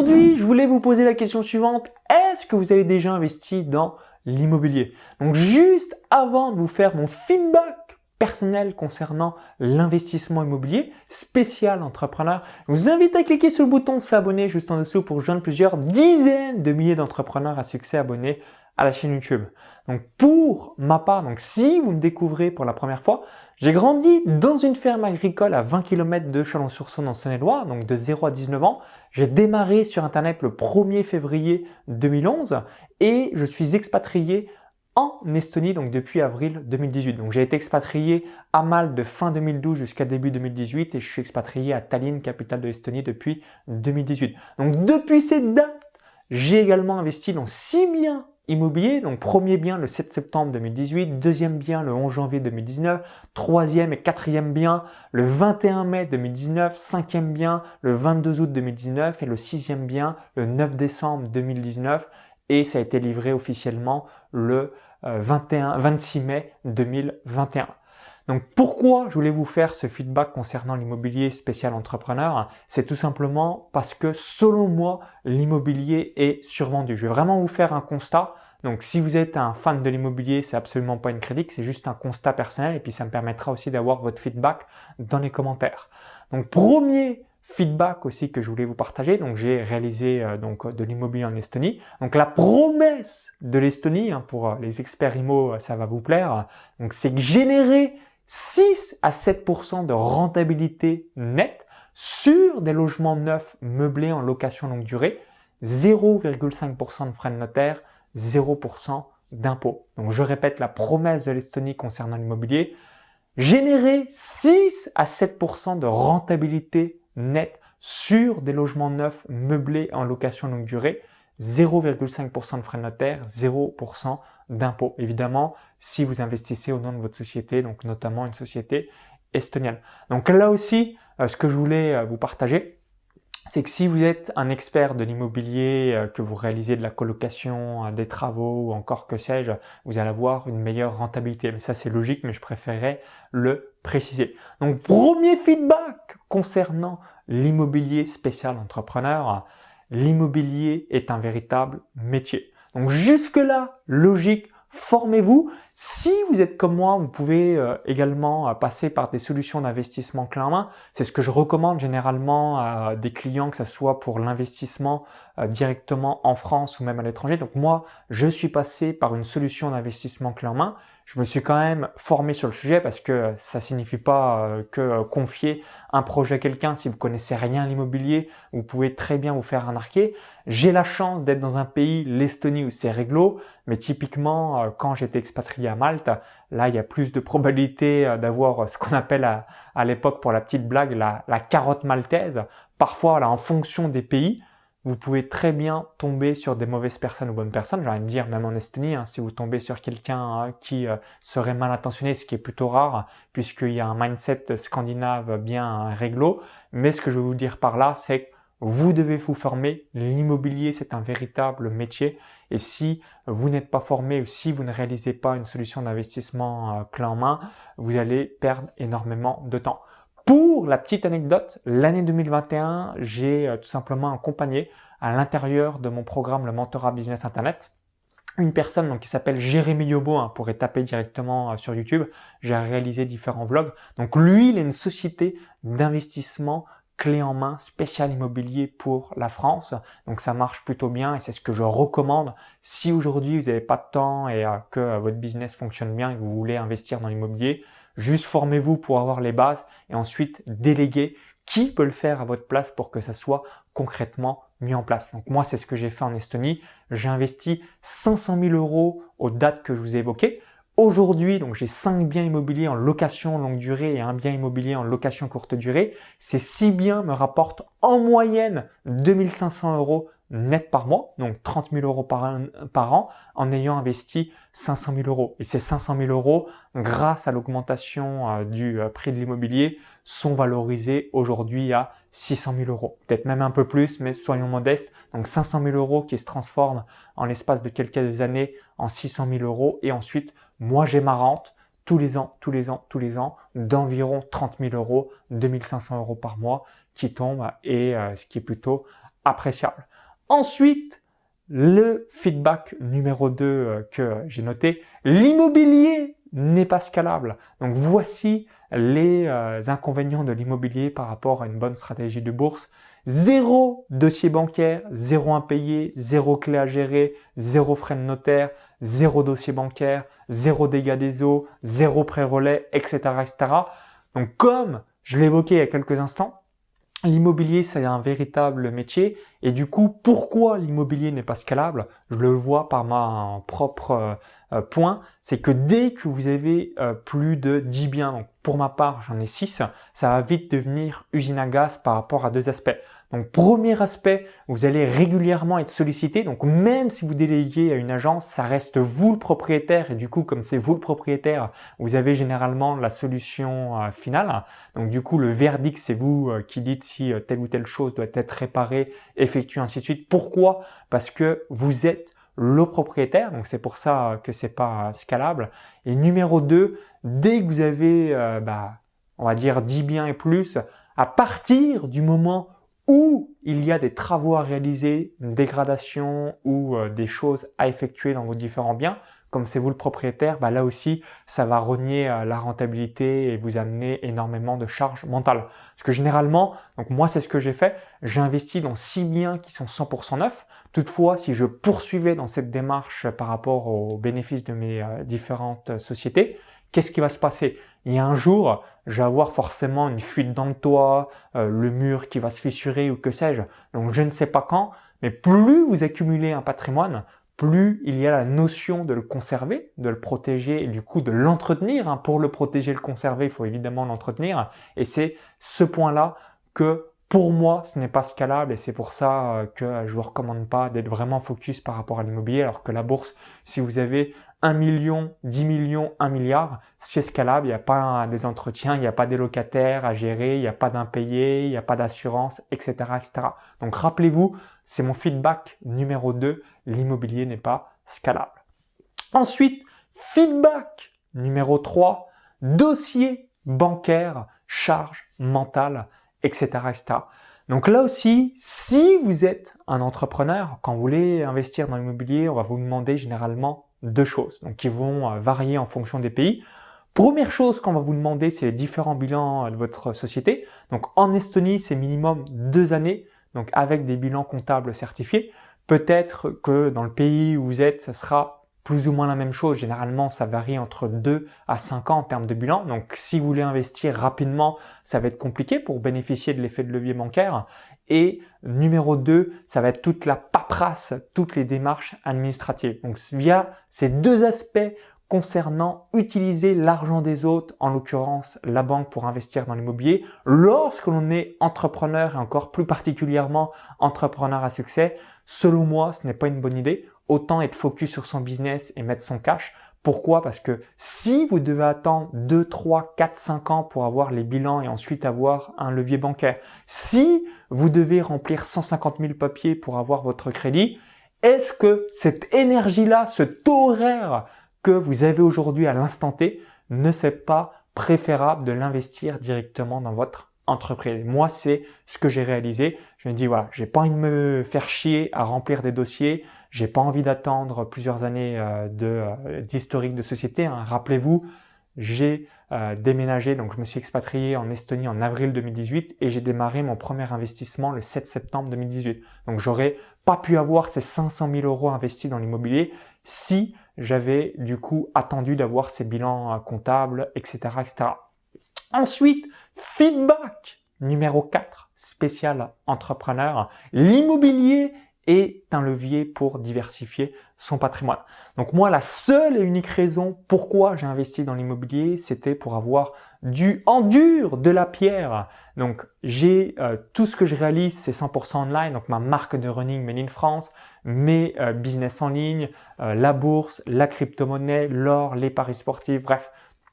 Aujourd'hui, je voulais vous poser la question suivante. Est-ce que vous avez déjà investi dans l'immobilier? Donc juste avant de vous faire mon feedback personnel concernant l'investissement immobilier spécial entrepreneur, je vous invite à cliquer sur le bouton s'abonner juste en dessous pour rejoindre plusieurs dizaines de milliers d'entrepreneurs à succès abonnés à la chaîne YouTube. Donc pour ma part, si vous me découvrez pour la première fois, j'ai grandi dans une ferme agricole à 20 km de Chalon-sur-Saône en Saône-et-Loire, donc de 0 à 19 ans. J'ai démarré sur Internet le 1er février 2011 et je suis expatrié en Estonie donc depuis avril 2018. Donc j'ai été expatrié à Malte de fin 2012 jusqu'à début 2018 et je suis expatrié à Tallinn, capitale de l'Estonie, depuis 2018. Donc depuis cette date, j'ai également investi dans 6 biens immobilier, donc premier bien le 7 septembre 2018, deuxième bien le 11 janvier 2019, troisième et quatrième bien le 21 mai 2019, cinquième bien le 22 août 2019 et le sixième bien le 9 décembre 2019 et ça a été livré officiellement le 26 mai 2021. Donc pourquoi je voulais vous faire ce feedback concernant l'immobilier spécial entrepreneur? C'est tout simplement parce que selon moi, l'immobilier est survendu. Je vais vraiment vous faire un constat. Donc si vous êtes un fan de l'immobilier, c'est absolument pas une critique, c'est juste un constat personnel et puis ça me permettra aussi d'avoir votre feedback dans les commentaires. Donc premier feedback aussi que je voulais vous partager. Donc j'ai réalisé de l'immobilier en Estonie. Donc la promesse de l'Estonie, pour les experts IMO, ça va vous plaire. Donc c'est générer 6 à 7% de rentabilité nette sur des logements neufs meublés en location longue durée, 0,5% de frais de notaire, 0% d'impôts. Donc je répète la promesse de l'Estonie concernant l'immobilier, générer 6 à 7% de rentabilité nette sur des logements neufs meublés en location longue durée, 0,5% de frais de notaire, 0% d'impôts. Évidemment, si vous investissez au nom de votre société, donc notamment une société estonienne. Donc là aussi, ce que je voulais vous partager, c'est que si vous êtes un expert de l'immobilier, que vous réalisez de la colocation, des travaux ou encore que sais-je, vous allez avoir une meilleure rentabilité. Mais ça, c'est logique, mais je préférais le préciser. Donc, premier feedback concernant l'immobilier spécial entrepreneur. L'immobilier est un véritable métier. Donc jusque-là, logique, formez-vous. Si vous êtes comme moi, vous pouvez également passer par des solutions d'investissement clé en main. C'est ce que je recommande généralement à des clients, que ce soit pour l'investissement directement en France ou même à l'étranger. Donc moi, je suis passé par une solution d'investissement clé en main. Je me suis quand même formé sur le sujet parce que ça signifie pas que confier un projet à quelqu'un, si vous connaissez rien à l'immobilier, vous pouvez très bien vous faire arnaquer. J'ai la chance d'être dans un pays, l'Estonie, où c'est réglo, mais typiquement, quand j'étais expatrié à Malte, là, il y a plus de probabilité d'avoir ce qu'on appelle à l'époque, pour la petite blague, la carotte maltaise. Parfois, là, en fonction des pays, vous pouvez très bien tomber sur des mauvaises personnes ou bonnes personnes. J'ai envie de dire, même en Estonie, si vous tombez sur quelqu'un qui serait mal intentionné, ce qui est plutôt rare, puisqu'il y a un mindset scandinave bien réglo. Mais ce que je veux vous dire par là, c'est que vous devez vous former. L'immobilier, c'est un véritable métier. Et si vous n'êtes pas formé ou si vous ne réalisez pas une solution d'investissement clé en main, vous allez perdre énormément de temps. Pour la petite anecdote, l'année 2021, j'ai tout simplement accompagné à l'intérieur de mon programme le Mentorat Business Internet une personne qui s'appelle Jérémy Yobo, vous pourrez taper directement sur YouTube. J'ai réalisé différents vlogs. Donc lui, il a une société d'investissement clé en main spécial immobilier pour la France. Donc ça marche plutôt bien et c'est ce que je recommande si aujourd'hui vous n'avez pas de temps et que votre business fonctionne bien et que vous voulez investir dans l'immobilier. Juste formez-vous pour avoir les bases et ensuite déléguez qui peut le faire à votre place pour que ça soit concrètement mis en place. Donc moi, c'est ce que j'ai fait en Estonie. J'ai investi 500 000 € aux dates que je vous ai évoquées. Aujourd'hui, donc j'ai 5 biens immobiliers en location longue durée et un bien immobilier en location courte durée. Ces 6 biens me rapportent en moyenne 2500 € net par mois, donc 30 000 € par an, en ayant investi 500 000 €. Et ces 500 000 €, grâce à l'augmentation du prix de l'immobilier, sont valorisés aujourd'hui à 600 000 €. Peut-être même un peu plus, mais soyons modestes. Donc 500 000 € qui se transforment en l'espace de quelques années en 600 000 €. Et ensuite, moi j'ai ma rente tous les ans d'environ 30 000 €, 2500 € par mois qui tombent et ce qui est plutôt appréciable. Ensuite, le feedback numéro 2 que j'ai noté, l'immobilier n'est pas scalable. Donc voici les inconvénients de l'immobilier par rapport à une bonne stratégie de bourse. Zéro dossier bancaire, zéro impayé, zéro clé à gérer, zéro frais de notaire, zéro dossier bancaire, zéro dégâts des eaux, zéro prêt relais, etc., etc. Donc comme je l'évoquais il y a quelques instants, l'immobilier, c'est un véritable métier et du coup, pourquoi l'immobilier n'est pas scalable? Je le vois par ma propre point, c'est que dès que vous avez plus de 10 biens, donc pour ma part, j'en ai 6, ça va vite devenir usine à gaz par rapport à deux aspects. Donc, premier aspect, vous allez régulièrement être sollicité. Donc, même si vous déléguez à une agence, ça reste vous le propriétaire et du coup, comme c'est vous le propriétaire, vous avez généralement la solution finale. Donc, du coup, le verdict, c'est vous qui dites si telle ou telle chose doit être réparée, effectuée, ainsi de suite. Pourquoi? Parce que vous êtes le propriétaire, donc c'est pour ça que c'est pas scalable. Et numéro 2, dès que vous avez, on va dire 10 biens et plus, à partir du moment où il y a des travaux à réaliser, une dégradation ou des choses à effectuer dans vos différents biens, comme c'est vous le propriétaire, là aussi, ça va rogner la rentabilité et vous amener énormément de charges mentales. Parce que généralement, donc moi c'est ce que j'ai fait, j'ai investi dans 6 biens qui sont 100% neufs. Toutefois, si je poursuivais dans cette démarche par rapport aux bénéfices de mes différentes sociétés, qu'est-ce qui va se passer? Il y a un jour, je vais avoir forcément une fuite dans le toit, le mur qui va se fissurer ou que sais-je. Donc je ne sais pas quand, mais plus vous accumulez un patrimoine, plus il y a la notion de le conserver, de le protéger et du coup de l'entretenir. Pour le protéger et le conserver, il faut évidemment l'entretenir. Et c'est ce point-là que pour moi, ce n'est pas scalable et c'est pour ça que je vous recommande pas d'être vraiment focus par rapport à l'immobilier, alors que la bourse, si vous avez 1 million, 10 millions, 1 milliard, c'est scalable, il n'y a pas des entretiens, il n'y a pas des locataires à gérer, il n'y a pas d'impayés, il n'y a pas d'assurance, etc., etc. Donc rappelez-vous, c'est mon feedback numéro 2, l'immobilier n'est pas scalable. Ensuite, feedback numéro 3, dossier bancaire, charge mentale, etc., etc. Donc là aussi, si vous êtes un entrepreneur, quand vous voulez investir dans l'immobilier, on va vous demander généralement deux choses, donc qui vont varier en fonction des pays. Première chose qu'on va vous demander, c'est les différents bilans de votre société. Donc en Estonie, c'est minimum 2 années, donc avec des bilans comptables certifiés. Peut-être que dans le pays où vous êtes, ça sera plus ou moins la même chose. Généralement, ça varie entre 2 à 5 ans en termes de bilan. Donc, si vous voulez investir rapidement, ça va être compliqué pour bénéficier de l'effet de levier bancaire. Et numéro 2, ça va être toute la paperasse, toutes les démarches administratives. Donc, via ces deux aspects concernant utiliser l'argent des autres, en l'occurrence la banque pour investir dans l'immobilier, lorsque l'on est entrepreneur et encore plus particulièrement entrepreneur à succès, selon moi, ce n'est pas une bonne idée. Autant être focus sur son business et mettre son cash. Pourquoi? Parce que si vous devez attendre 2, 3, 4, 5 ans pour avoir les bilans et ensuite avoir un levier bancaire, si vous devez remplir 150 000 papiers pour avoir votre crédit, est-ce que cette énergie-là, ce taux horaire que vous avez aujourd'hui à l'instant T, ne serait pas préférable de l'investir directement dans votre entreprise? Moi, c'est ce que j'ai réalisé. Je me dis, voilà, j'ai pas envie de me faire chier à remplir des dossiers. J'ai pas envie d'attendre plusieurs années d'historique de société. Rappelez-vous, j'ai déménagé, donc je me suis expatrié en Estonie en avril 2018 et j'ai démarré mon premier investissement le 7 septembre 2018. Donc j'aurais pas pu avoir ces 500 000 euros investis dans l'immobilier si j'avais du coup attendu d'avoir ces bilans comptables, etc., etc. Ensuite, feedback numéro 4, spécial entrepreneur. L'immobilier est un levier pour diversifier son patrimoine. Donc moi, la seule et unique raison pourquoi j'ai investi dans l'immobilier, c'était pour avoir du en dur de la pierre. Donc j'ai tout ce que je réalise, c'est 100% online. Donc ma marque de running Made in France, mes business en ligne, la bourse, la crypto-monnaie, l'or, les paris sportifs, bref,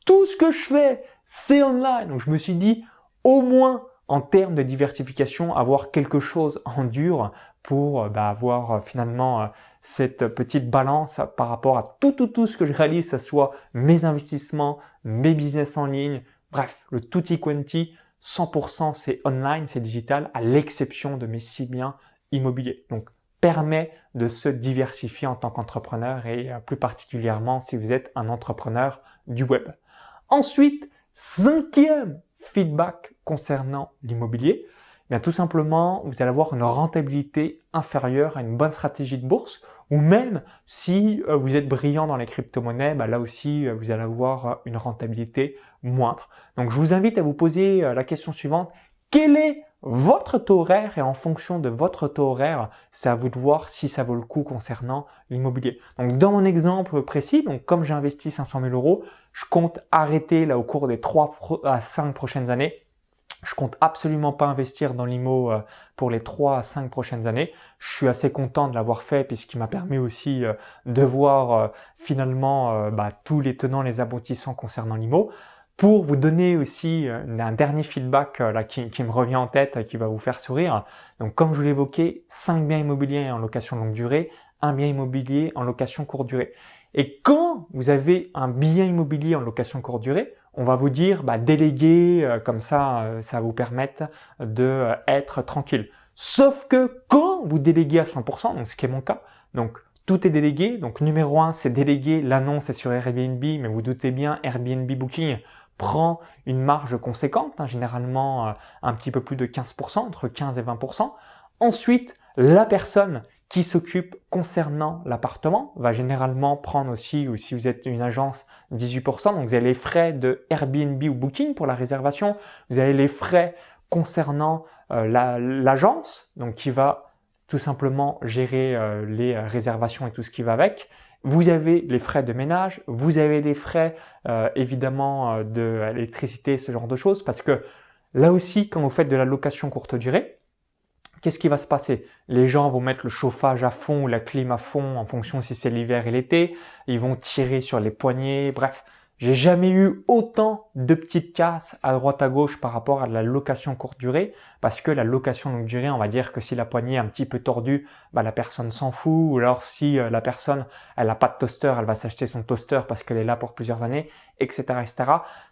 tout ce que je fais, c'est online. Donc je me suis dit, au moins en termes de diversification, avoir quelque chose en dur pour avoir finalement cette petite balance par rapport à tout ce que je réalise, que ce soit mes investissements, mes business en ligne, bref, le tutti quanti, 100% c'est online, c'est digital, à l'exception de mes 6 biens immobiliers. Donc permet de se diversifier en tant qu'entrepreneur et plus particulièrement si vous êtes un entrepreneur du web. Ensuite, cinquième feedback concernant l'immobilier, bien tout simplement, vous allez avoir une rentabilité inférieure à une bonne stratégie de bourse ou même si vous êtes brillant dans les crypto-monnaies, là aussi, vous allez avoir une rentabilité moindre. Donc, je vous invite à vous poser la question suivante. Quel est votre taux horaire et en fonction de votre taux horaire, c'est à vous de voir si ça vaut le coup concernant l'immobilier. Donc, dans mon exemple précis, donc comme j'ai investi 500 000 euros, je compte arrêter là au cours des 3 à 5 prochaines années. Je compte absolument pas investir dans l'IMO pour les 3 à 5 prochaines années. Je suis assez content de l'avoir fait puisqu'il m'a permis aussi de voir finalement tous les tenants, les aboutissants concernant l'IMO. Pour vous donner aussi un dernier feedback qui me revient en tête, qui va vous faire sourire. Donc comme je vous l'évoquais, 5 biens immobiliers en location longue durée, 1 bien immobilier en location courte durée. Et quand vous avez un bien immobilier en location courte durée, on va vous dire déléguer, comme ça, ça va vous permettre d'être tranquille. Sauf que quand vous déléguez à 100%, donc ce qui est mon cas, donc tout est délégué. Donc numéro 1, c'est délégué, l'annonce est sur Airbnb, mais vous doutez bien, Airbnb Booking prend une marge conséquente, généralement un petit peu plus de 15%, entre 15 et 20%. Ensuite, la personne qui s'occupe concernant l'appartement va généralement prendre aussi, ou si vous êtes une agence, 18%. Donc vous avez les frais de Airbnb ou Booking pour la réservation. Vous avez les frais concernant l'agence, donc qui va tout simplement gérer les réservations et tout ce qui va avec. Vous avez les frais de ménage, vous avez les frais évidemment de l'électricité, ce genre de choses, parce que là aussi, quand vous faites de la location courte durée, qu'est-ce qui va se passer? Les gens vont mettre le chauffage à fond ou la clim à fond en fonction si c'est l'hiver et l'été. Ils vont tirer sur les poignées. Bref, j'ai jamais eu autant de petites casses à droite à gauche par rapport à la location courte durée parce que la location longue durée, on va dire que si la poignée est un petit peu tordue, la personne s'en fout. Ou alors si la personne, elle n'a pas de toaster, elle va s'acheter son toaster parce qu'elle est là pour plusieurs années, etc., etc.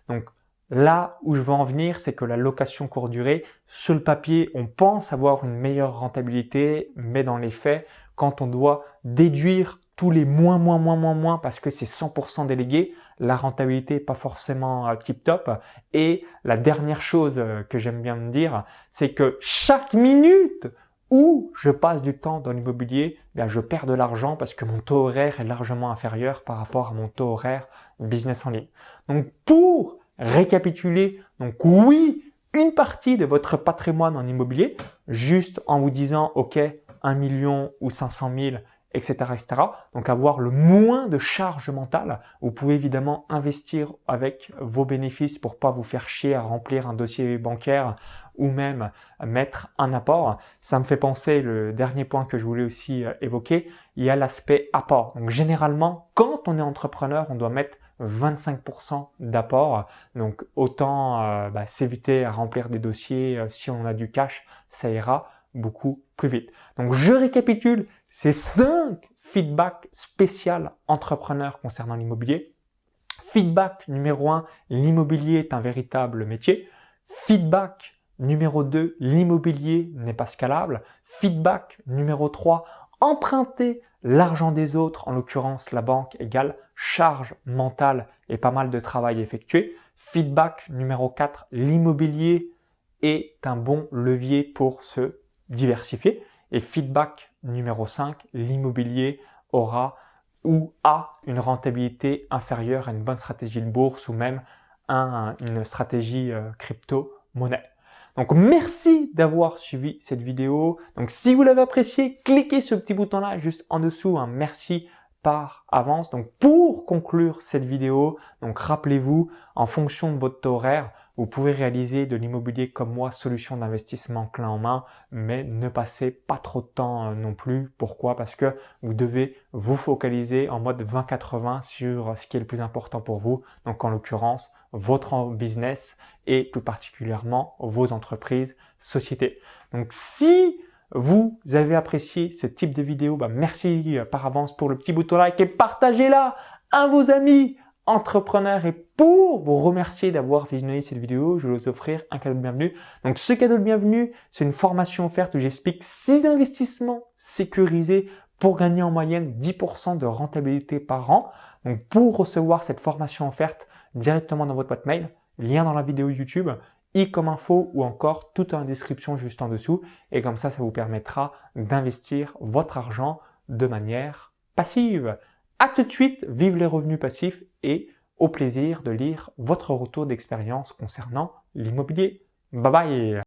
Donc, là où je veux en venir, c'est que la location courte durée, sur le papier, on pense avoir une meilleure rentabilité, mais dans les faits, quand on doit déduire tous les moins, parce que c'est 100% délégué, la rentabilité n'est pas forcément tip top. Et la dernière chose que j'aime bien me dire, c'est que chaque minute où je passe du temps dans l'immobilier, je perds de l'argent parce que mon taux horaire est largement inférieur par rapport à mon taux horaire business en ligne. Donc pour récapituler, donc oui, une partie de votre patrimoine en immobilier, juste en vous disant, ok, 1 million ou 500 000, etc., etc. Donc avoir le moins de charge mentale. Vous pouvez évidemment investir avec vos bénéfices pour pas vous faire chier à remplir un dossier bancaire ou même mettre un apport. Ça me fait penser, le dernier point que je voulais aussi évoquer, il y a l'aspect apport. Donc généralement, quand on est entrepreneur, on doit mettre 25% d'apport. Donc autant s'éviter à remplir des dossiers. Si on a du cash, ça ira beaucoup plus vite. Donc je récapitule ces 5 feedbacks spéciaux entrepreneurs concernant l'immobilier. Feedback numéro 1, l'immobilier est un véritable métier. Feedback numéro 2, l'immobilier n'est pas scalable. Feedback numéro 3, emprunter l'argent des autres, en l'occurrence la banque, égale charge mentale et pas mal de travail effectué. Feedback numéro 4, l'immobilier est un bon levier pour se diversifier. Et feedback numéro 5, l'immobilier aura ou a une rentabilité inférieure à une bonne stratégie de bourse ou même une stratégie crypto-monnaie. Donc merci d'avoir suivi cette vidéo. Donc si vous l'avez apprécié, cliquez sur le petit bouton là juste en dessous, merci par avance. Donc pour conclure cette vidéo, donc rappelez-vous, en fonction de votre taux horaire, vous pouvez réaliser de l'immobilier comme moi, solution d'investissement clé en main, mais ne passez pas trop de temps non plus. Pourquoi? Parce que vous devez vous focaliser en mode 20-80 sur ce qui est le plus important pour vous. Donc en l'occurrence, votre business et plus particulièrement vos entreprises, sociétés. Donc si vous avez apprécié ce type de vidéo, merci par avance pour le petit bouton like et partagez-la à vos amis, entrepreneur. Et pour vous remercier d'avoir visionné cette vidéo, je vais vous offrir un cadeau de bienvenue. Donc ce cadeau de bienvenue, c'est une formation offerte où j'explique 6 investissements sécurisés pour gagner en moyenne 10% de rentabilité par an. Donc pour recevoir cette formation offerte directement dans votre boîte mail, lien dans la vidéo YouTube, i comme info ou encore tout en description juste en dessous. Et comme ça vous permettra d'investir votre argent de manière passive. À tout de suite, vive les revenus passifs et au plaisir de lire votre retour d'expérience concernant l'immobilier. Bye bye!